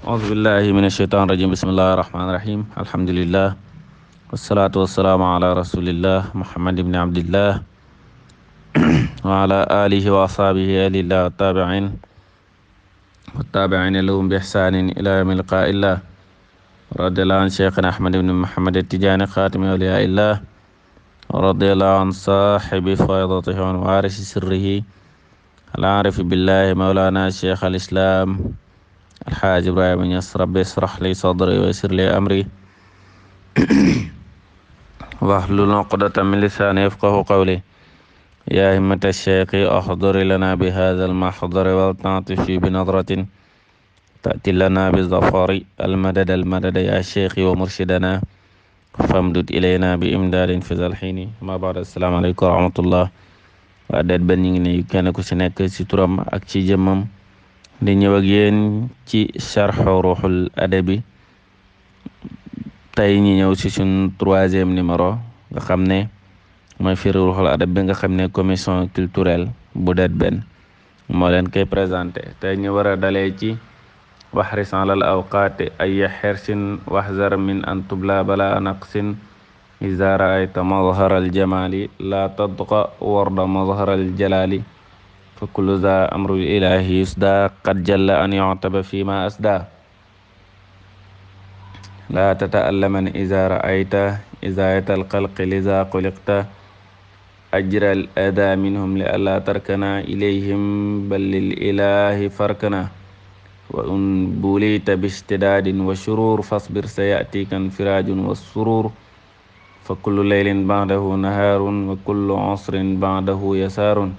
أعوذ بالله من الشيطان الرجيم بسم الله الرحمن الرحيم الحمد لله والصلاة والسلام على رسول الله محمد بن عبد الله وعلى آله وأصحابه أهل الله والتابعين لهم بإحسان إلى يوم لقاء الله رضي الله عن شيخنا أحمد بن محمد التجاني خاتم أولياء الله ورضي الله عن صاحب فيضته ووارث سره العارف بالله مولانا شيخ الإسلام الحاج إبراهيم يس ربي اشرح لي صدري ويسر لي أمري واحلل عقدة من لساني يفقه قولي يا همة الشيخ أحضر لنا بهذا المحضر والتعطف بنظرة تأتي لنا بالظفر المدد يا شيخ ومرشدنا فامدد إلينا بإمداد في ذا الحين ما بعد السلام عليكم ورحمة الله وأدد بني kenn ku ci nekk ci turam ak ci jëmmam di ñëw ak yéen ci sharh ruhul adabi tey ñi ñëw ci suñ 3e numéro nga xam ne mooy firi ruhul adab bi nga xam ne commission culturelle bu det benn moo leen koy présenté tey ñu war a dalee ci waxris alal awqaati ay xersin waxzar min an tubla bala naqsin iza raayta mazhara aljamali la tadqa warda mazhara aljalali fa kullu za amru ilahi yusda qad jalla an yu'taba fi ma asda la tata'allaman iza ra'ayta izayata alxalqi liza xuliqta ajra al ada minhum li alla tarkana ilayhim bal lil ilahi farkana wa in bulita bistidadin wa shurur fasbir sayatika infirajun wa surur fa kullu laylin ba'dahu naharun wa kullu usrin ba'dahu yasarun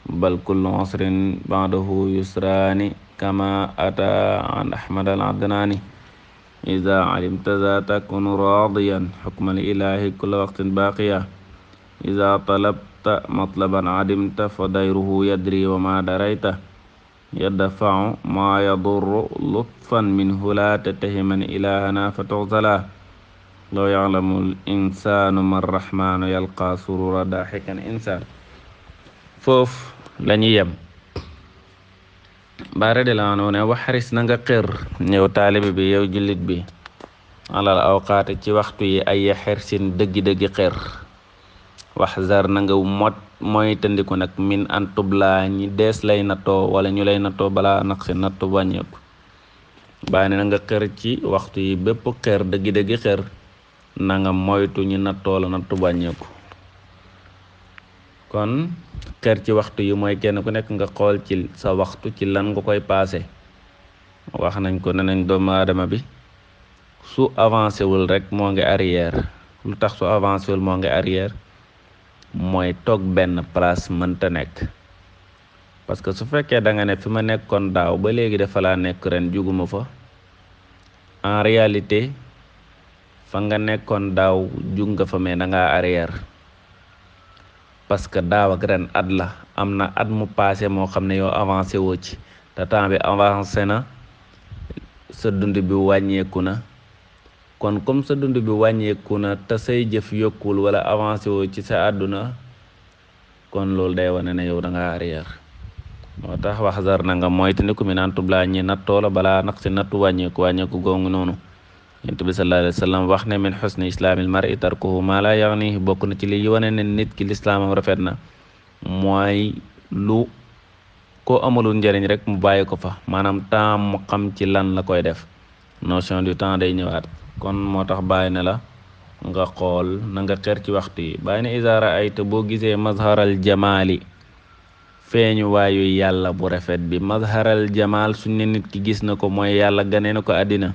bal kullu usrin ba'dahu yusrani kama ata an ahmad al adnani iza alimta za takunu radiyan hukma al ilahi kulla waqtin baqiya iza talabta matlaban adimta fa dayruhu yadri wa ma darayta yadfa'u ma yadurru lutfan minhu la tattahiman ilahana fa tughzala law ya'lamu al insanu man rahmanu yalqa surura dahikan insan foofu lañu yem bare de la ne waxaris na nga xër ñëw taalibe bi yow jullit bi alal awqaati ci waxtu yi ay xersin dëggi xër waxzar na nga mooy tandiku nag min an tubla ñi dees lay nattoo wala ñu lay nattoo balaa naq si nattu wàññeeku bàyyi ne na nga xër ci waxtu yi bépp xër dëggi xër na nga moytu ñi nattoo la nattu wàññeeku kon xër ci waxtu yi mooy kenn ku nekk nga xool ci sa waxtu ci lan nga koy paase wax nañ ko ne nañ doomu aadama bi su avancé wul rek moo ngi arrière lu tax su avancé wul moo ngi arrière mooy toog benn place mënta nekk parce que su fekkee da nga ne fi ma nekkoon daaw ba léegi dafa laa nekk ren juguma fa en réalité fa nga nekkoon daaw jug nga fa mais da ngaa arrière parce que daaw ak ren at la am na at mu passé moo xam ne yow avancé woo ci te temps bi avancé na sa dund bi wàññeeku na kon comme sa dund bi wàññeeku na te say jëf yokkul wala avancé woo ci sa àdduna kon loolu day wane ne yow da nga arrière moo tax waxzar na nga moytandiku mi naan tublaa ñi nattoo la balaa naq si nattu wàññeeku gongu noonu yonent bi sallallahu alayhi wa sallam wax ne min xusni islaamil mar'i tarkuhu maa laa yaghnihi bokk na ci li wane ne nit ki lislaamam rafet na mooy lu ko amalul njëriñ rek mu bàyyi ko fa maanaam temps mu xam ci lan la koy def notion du temps day ñëwaat kon moo tax bàyyi ne la nga xool na nga xeer ci waxtu yi bàyyi ne iza ra'ayta boo gisee mazharal jamaali feeñu waayu yàlla bu rafet bi mazharal jamaal suñ ne nit ki gis na ko mooy yàlla gane na ko àddina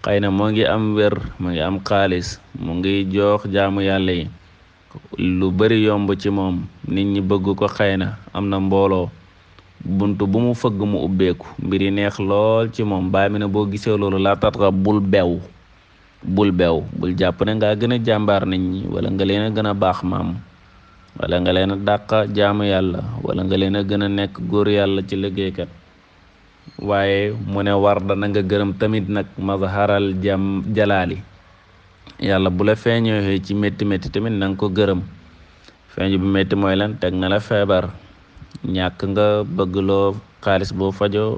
xëy na moo ngi am wér mu ngi am xaalis mu ngi jox jaamu yàlla yi lu bari yomb ci moom nit ñi bëgg ko xëy na am na mbooloo bunt bu mu fëgg mu ubbeeku mbir yi neex lool ci moom bàyyi mi ne boo gisee loolu laa tatxa bul bew bul jàpp ne ngaa gën a jàmbaar nit ñi wala nga leen a gën a baax maam wala nga leen a dàq jaamu yàlla wala nga leen a gën a nekk góor yàlla ci liggéeykat waaye mu ne war dana nga gërëm tamit nag mazharal jalaali yàlla bu la feeñoo ci métti tamit na nga ko gërëm feeñu bu métti mooy lan teg na la feebar ñàkk nga bëgg loo xaalis boo fajoo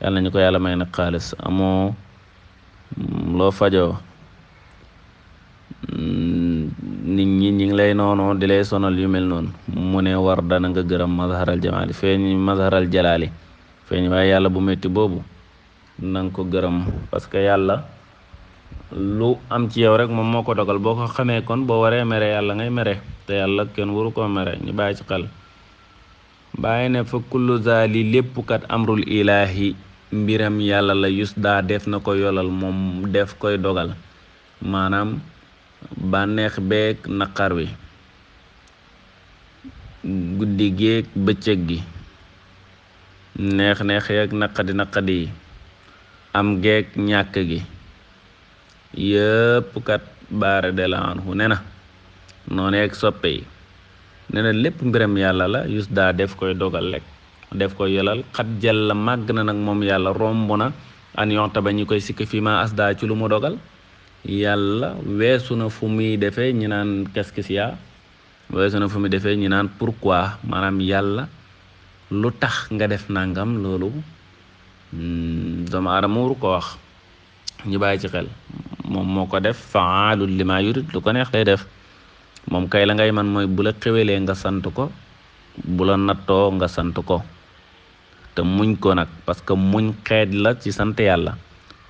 yàlla nañu ko yàlla may nag xaalis amoo loo fajoo nit ñi ñi ngi lay noonoo di lay sonal yu mel noonu mu ne war dana nga gërëm mazharal jamaali feeñ mazharal jalaali feeñ waaye yàlla bu métti boobu nanga ko gërëm parce que yàlla lu am ci yow rek moom moo ko dogal boo ko xamee kon boo waree mere yàlla ngay mere te yàlla kenn waru koo mere ñu bàyyi ci xel bàyyi ne fa kullu zaali lépp kat amrul ilaahi mbiram yàlla la yus daa def na ko yolal moom def koy dogal maanaam bànneex beeg naqar wi guddi géeg bëccëg gi neex-neex yeeg naqadi yi am geeg ñàkk gi yëpp kat baare de la anhu ne na noonu ak soppe yi ne na lépp mbiram yàlla la yus daa def koy dogal rek def koy yolal xat jàll màgg na nag moom yàlla romb na an yonta ba ñu koy sikk fi ma asda ci lu mu dogal yàlla weesu na fu muy defee ñi naan qu'est-ce ya weesu na fu muy defee ñi naan pourquoi maanaam yàlla lu tax nga def nangam loolu doomu aadama waru ko wax ñu bàyyi ci xel moom moo ko def faalul lima yurid lu ko neex lay def moom kay la ngay man mooy bu la xewelee nga sant ko bu la nattoo nga sant ko te muñ ko nag parce que muñ xeet la ci sant yàlla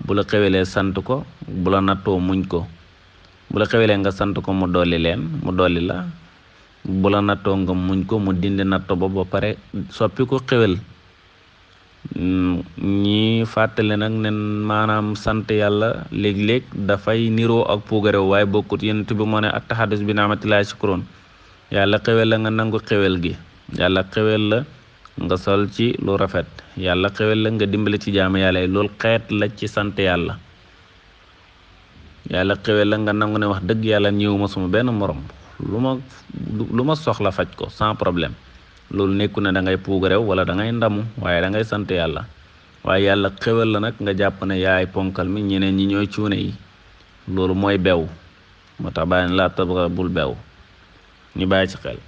bu la xewelee sant ko bu la nattoo muñ ko bu la xewelee nga sant ko mu dolli la bu la nattoo nga muñ ko mu dindi natto ba pare soppi ko xewel ñi fàttali nag ne maanaam sant yàlla léeg-léeg dafay niroo ak puugarew waaye bokkut yonent bi moo ne at-tahadus bi ni'matillahi shukron yàlla xewel la nga nangu xewel gi yàlla xewel la nga sol ci lu rafet yàlla xewel la nga dimbali ci jaamu yàlla yi loolu xeet la ci sant yàlla yàlla xewel la nga nangu ne wax dëgg yàlla ñëwuma suma benn morom lu ma soxla faj ko sans problème loolu nekku ne da ngay puugarew wala da ngay ndamu waaye da ngay sant yàlla waaye yàlla xewal la nag nga jàpp ne yaay ponkal mi ñeneen ñi ñooy cuune yi loolu mooy bew moo tax bàyyi laa tabra bul bew ñu bàyyi ci xel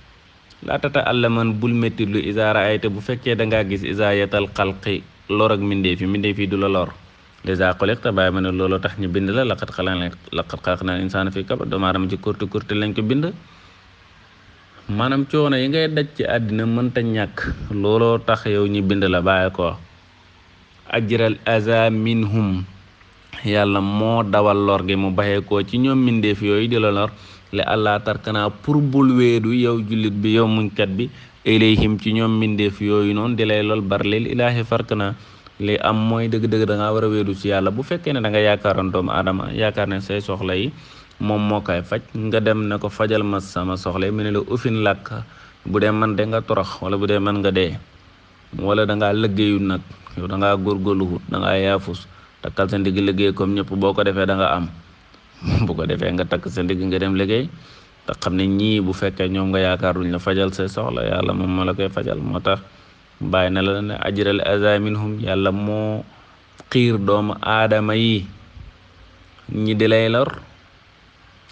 laa tata allaman bul métti lu isaara ayte bu fekkee dangaa gis isaayatal xalqi lor ak mbindeef yi du la lor lisa xolikta bàyyi ma ne loolu tax ñu bind la laqad xalaq na insaana fi kabad doomu aadama ci kurti lañ ko bind maanaam coono yi ngay daj ci àddina mënta ñàkk looloo tax yow ñi bind la bàyyi ko ajral aza minhum yàlla moo dawal lor gi mu baxee ko ci ñoom mbindeef yooyu di la lor le allah tarkana pour bul weedu yow jullit bi yow muñkat bi ilayhim ci ñoom mbindeef yooyu noonu di lay lool bar lil ilaahi farkana li am mooy dëgg-dëgg da ngaa war a weedu ci yàlla bu fekkee ne da nga yaakaaroon doomu aadama yaakaar ne say soxla yi moom moo koy faj nga dem ne ko fajal ma sama soxla yi mu ne la ufin làkk bu dee man de nga torox wala bu dee man nga dee wala da ngaa liggéeyu nag yow da ngaa góorgóorluwut da ngaa yaafus takkal sa ndigg liggéey comme ñëpp boo ko defee da nga am bu ko defee nga takk sa ndigg nga dem liggéey te xam ne ñii bu fekkee ñoom nga yaakaar duñ la fajal say soxla yàlla moom moo la koy fajal moo tax bàyyi na la ne ajral aza minhum yàlla moo xiir doomu aadama yi ñi di lay lor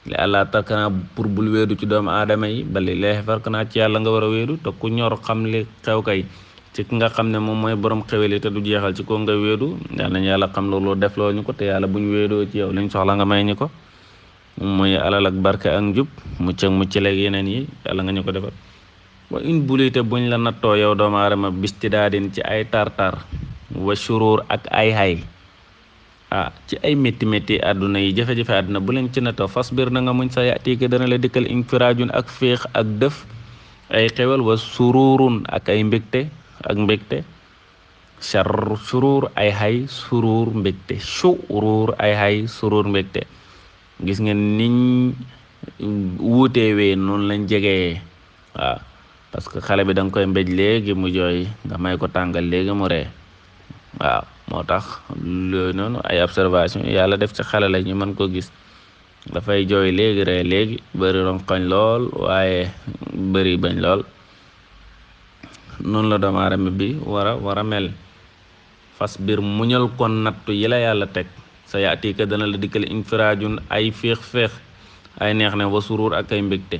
li àlla tarkana pour bul weedu ci doomu aadama yi bali leexi farkana ci yàlla nga war a weedu te ku ñor xam li xew kay ci ki nga xam ne moom mooy borom xeweli te du jeexal ci ko nga weedu yàlla nañu yàlla xam loolu def loo ñu ko te yàlla buñ weedoo ci yow liñ soxla nga may ñu ko mooy alal ak barke ak njub mucc ak mucc leeg yeneen yi yàlla nga ñu ko defal wa in bulite buñ la nattoo yow doomu aadama bistidaadin ci ay tartar wa shuruur ak ay hay ci ay métti àdduna yi jafe-jafe àdduna bu leen ci nattoo fasbir na nga muñ sa yaatiika dana la dikkal infiraajun ak féex ak dëf ay xewal wa sururun ak ay mbégte char surur ay hay surur mbégte surur ay hay surur mbégte gis ngeen niñ wuuteewee noonu lañ jegee waaw parce que xale bi da nga koy mbéj léegi mu jooy nga may ko tàngal léegi mu ree waaw moo tax loolu noonu ay observation yàlla def ci xale la ñu mën ko gis dafay jooy léegi ree léegi bëri ronkoñ lool waaye bëri bañ lool noonu la doomu aadama bi war a mel fas biir muñal kon nattu yi la yàlla teg sa yaatiika dana la dikkal infiraajun ay féex ay neex ne wa surur ak ay mbégte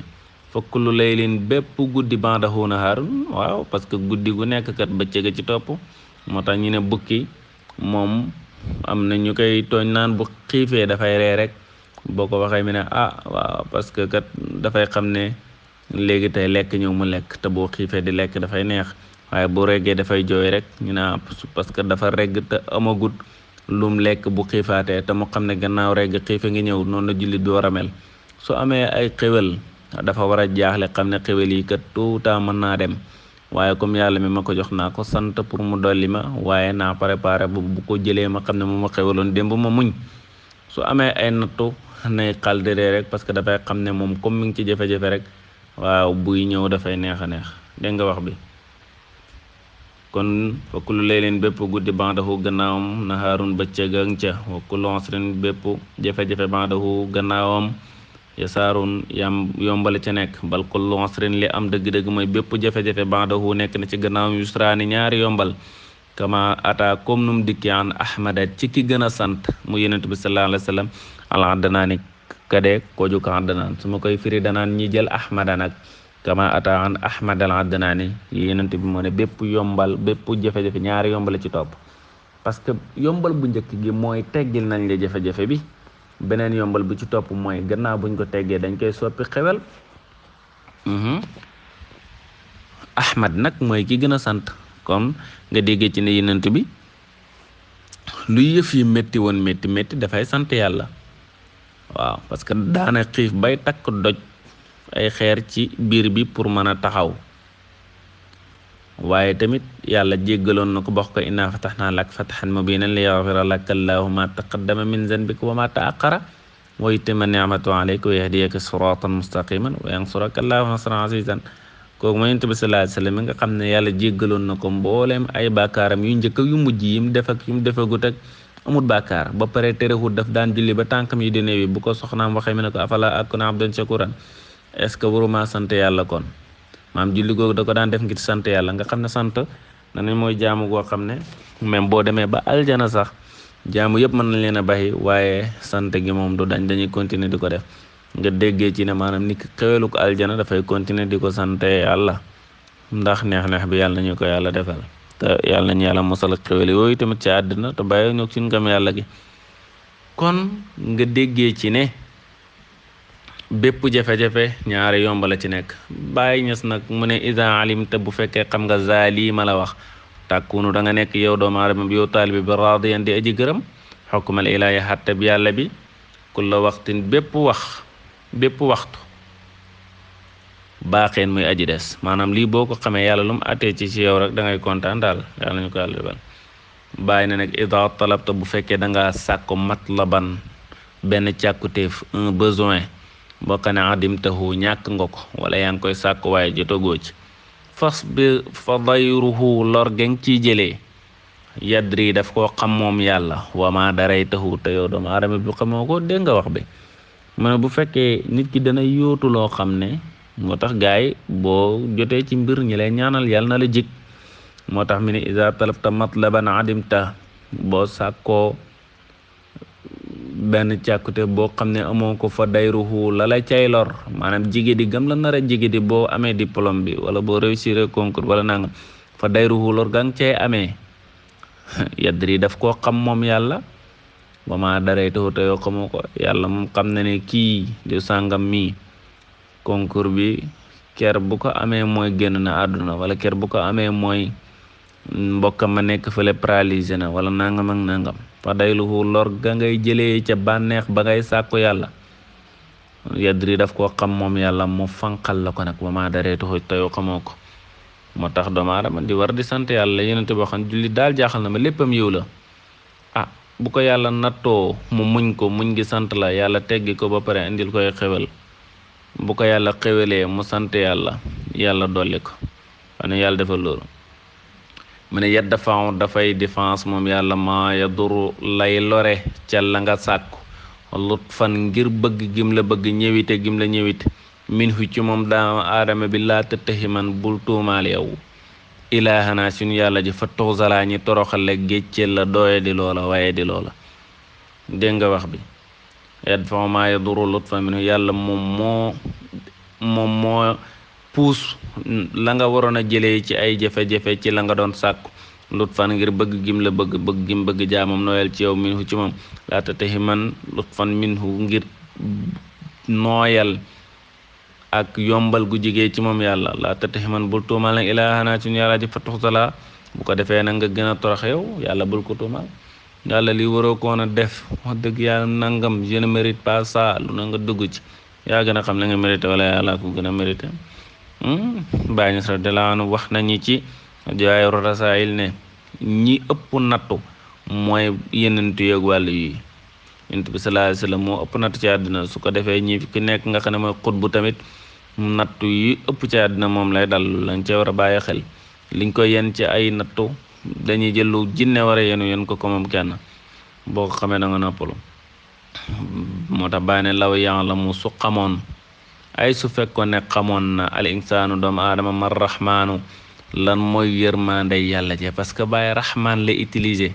fokk lu laylin bépp guddi bandahu nahaar waaw parce que guddi gu nekk kat bëccëg ci topp moo tax ñu ne bukki moom am na ñu koy tooñ naan bu xiifee dafay ree rek boo ko waxee mi ne waaw parce que kat dafay xam ne léegi tey lekk ñëw mu lekk te boo xiifee di lekk dafay neex waaye bu reggee dafay jooy rek ñu ne parce que dafa regg te amagut lum lekk bu xiifaatee te mu xam ne gannaaw regg xiife ngi ñëw noonu la jullit bi war a mel su amee ay xéwal dafa war a jaaxle xam ne xéwal yi kat tôt ou tard mën naa dem waaye comme yàlla mi ma ko jox naa ko sant pour mu dolli ma waaye naa préparé bu ko jëlee ma xam ne mu ma xéwaloon démb ma muñ su amee ay nattu nay xaldéree rek parce que dafay xam ne moom comme mi ngi ci jafe-jafe rek waaw buy ñëw dafay neex a neex dégg nga wax bi kon fa kullu laylin bépp guddi bandahu gannaawam nahaarun bëccëg ak ca wa kullu usrin bépp jafe-jafe bandahu gannaawam yasaarun yombale ca nekk bal kullu usrin li am dëgg-dëgg mooy bépp jafe-jafe bandahu nekk na ci gannaawam yusraani ñaari yombal kama ata comme num dikki an ahmada ci ki gën a sant mu yonent bi sallallahu alayhi wa sallam al addanaani kade ko ju ko addanaan su ma koy firi danaan ñi jël ahmada nag kama ata an ahmad al addanaani yonent bi moo ne bépp yombal bépp jafe-jafe ñaari yombal ci topp parce que yombal bu njëkk gi mooy teggil nañ la jafe-jafe bi beneen yombal bu ci topp mooy gannaaw buñ ko teggee dañ koy soppi xewel ahmad nag mooy ki gën a sant kon nga déggee ci ne yonent bi lu yëf yi métti woon métti dafay sant yàlla waaw parce que daana xiif bay takk doj ay xeer ci biir bi pour mën a taxaw waaye tamit yàlla jéggaloon na ko box ko inna fatahnaa laka fathan mubiinan liyaghfira laka llaahu ma taqaddama min zanbika wa ma ta'akhkhara wa yutimma ni'matahu alayka wa yahdiyaka siratan mustaqiman wa yansuraka llaahu nasran azizan kooku mooy Yonent bi sallallahu alayhi wa sallam mi nga xam ne yàlla jéggaloon na ko mbooleem ay bàkkaaram yu njëkk yu mujj yim def ak yim defagut ak amul bàkkaar ba pare terewut daf daan julli ba tànkam yi di néewi bu ko soxnaam waxee mi ne ko afala akuna abdan shakuran est ce que waruma sant yàlla kon maam julli googu da ko daan def ngir sant yàlla nga xam ne sant danañ mooy jaamu goo xam ne même boo demee ba aljana sax jaamu yëpp mën nañ leen a bàyyi waaye sant gi moom du dañ dañuy continuer di ko def nga déggee ci ne maanaam nit ki xewelu ko aljana dafay continuer di ko sante yàlla ndax neex-neex bi yàlla nañu ko yàlla defal te yàlla nañu yàlla mosal ak xewel yooyu tamit ci àddina te bàyyi ñoo suñu ngëm yàlla gi kon nga déggee ci ne bépp jafe-jafe ñaari yomba la ci nekk bàyyi ñes nag mu ne isa alimta bu fekkee xam nga zali ma la wax tàkkunu da nga nekk yow doomu aadama bi yow taalibi bi radiyan di aji gërëm xukmal ilaahi xatte bi yàlla bi kulla waxtin bépp waxtu baaxeen muy aji des maanaam lii boo ko xamee yàlla lu mu attee ci yow rek da ngay kontaan daal yàlla nañu ko yàlla defal bàyyi na nag ida talabta bu fekkee da nga sàkko matlaban benn càkkutéef un besoin boo xam ne adimtahu ñàkk nga ko wala yaa ngi koy sàkko waaye jotagoo ci fas bi fa dayruhu lor geng ciy jëlee yadri daf koo xam moom yàlla wama daray tahu te yow doomu aadama bi xamoo ko dégg nga wax bi mu ne bu fekkee nit ki dana yóotu loo xam ne moo tax gaay boo jotee ci mbir ñi lay ñaanal yàlla na la jik moo tax mi ne iza talabta matlaban adimta boo sàkkoo benn càkkute boo xam ne amoo ko fa dayruhu la la cay lor maanaam jigé di gam la nar a jigé di boo amee diplôme bi wala boo réussir concours wala nangam fa dayruhu lor gang cay amee yadri daf koo xam moom yàlla ba ma daray taxu te yoo xamoo ko yàlla moom xam na ne kii di sàngam mii concours bi ker bu ko amee mooy génn na àdduna wala ker bu ko amee mooy mbokkam ma nekk fële paralysé na wala nangam ak nangam fa dayluhu lor ga ngay jëlee ca bànneex ba ngay sàkku yàlla yadri daf koo xam moom yàlla mu fanqal la ko nag ba ma daree taxu te yoo xamoo ko moo tax doomu aadama di war di sant yàlla yenente boo xam julli daal jaaxal na ma léppam yiw la bu ko yàlla nattoo mu muñ ko muñ gi sant la yàlla teggi ko ba pare indil koy xewel bu ko yàlla xewelee mu sant yàlla dolli ko wane yàlla defal loolu mu ne yadda faw dafay défense moom yàlla ma yaduru lay lore ca la nga sàkku lut fan ngir bëgg gim la bëgg ñëwite gim la ñëwite min hu ci moom daa aadama bi laa tëttaximan bul tuumaal yow ilaahana suñu yàlla ji fa toxsalaa ñi toroxale gécceel la dooye di loola waaye di loola dégg nga wax bi yad fa ma yaduru lutfa minhu yàlla moom moo puus la nga waroon a jëlee ci ay jafe-jafe ci la nga doon sàkku lutfan ngir bëgg gim la bëgg gim bëgg jaamam nooyal ci yow minhu ci moom laa tatahiman lutfan minhu ngir nooyal ak yombal gu jigee ci moom yàlla laa tatahiman bul tuumal nag ilaahana ci yàlla ji fatuxtala bu ko defee nag nga gën a torox yow yàlla bul ko tuumal yàlla li waroo koon a def wax dëgg yàlla nangam je ne mérite pas ça lu na nga dugg ci yaa gën a xam la nga mérité wala yàlla ko gën a mérité bàyyi ñu sax delaanu wax nañu ci jawaahiru rasaa'il ne ñi ëpp nattu mooy yenentu yeeg wàllu yi yonent bi sallallahu alayhi wasallam moo ëpp nattu ci àddina su ko defee ñi ki nekk nga xam ne mooy xutbu tamit nattu yi ëpp ci àddina moom lay dal lañ ca war a bàyyi xel liñ koy yen ci ay nattu dañuy jël lu jinne war a yen ko ko moom kenn boo ko xamee da nga noppalu moo tax bàyyi ne law ya'lamu su xamoon ay su fekkoon ne xamoon na al insaanu doomu aadama mar rahmaanu lan mooy yërmande yàlla je parce que bàyyi rahmaan la utiliser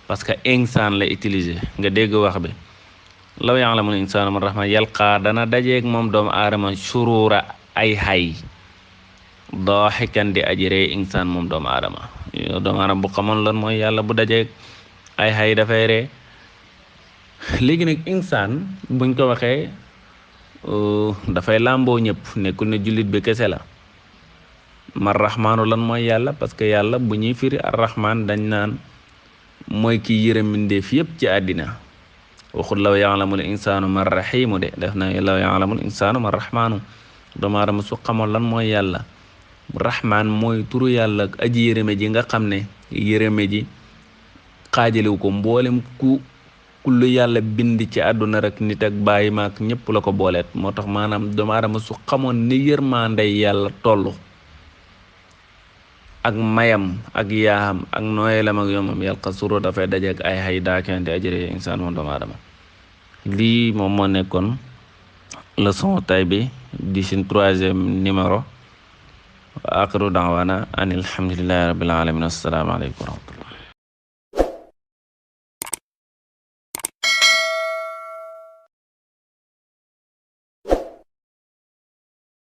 parce que insaan la utiliser nga dégg wax bi law ya'lamul insaanu mar rahmaan yalqaa dana dajeeg moom doomu aadama surura ay xay daaxikan di aji ree insaan moom doomu aadama yow doomu aadama bu xamoon lan mooy yàlla bu dajeeg ay xay dafay ree léegi nag insaan buñ ko waxee dafay làmboo ñëpp nekkul ne jullit bi kese la mar rahmaanu lan mooy yàlla parce que yàlla bu ñuy firi ar rahmaan dañ naan mooy ki yërëm mbindeef yépp ci àddina waxul law ya'lamul insaanu mar rahiimu de def na law ya'lamul insaanu mar rahmaanu doomu aadama su xamoon lan mooy yàlla rahmaan mooy turu yàlla aji yërëme ji nga xam ne yërëme ji xaajaliw ko mboolem kullu yàlla bind ci àdduna rek nit ak bàyyi maak ñëpp la ko booleet moo tax maanaam doomu aadama su xamoon ni yërmande yàlla toll ak mayam ak yaam ak nooyelam ak yomam yàlla suro dafay dajeek ay xay daakente ajëre insaan moom doomu aadama lii moom moo nekkoon leçon tay bi di suñ 3e numéro wa axiru daawana an alhamdulillahi rabbil alamin assalaamu aleykum wa rahmatullah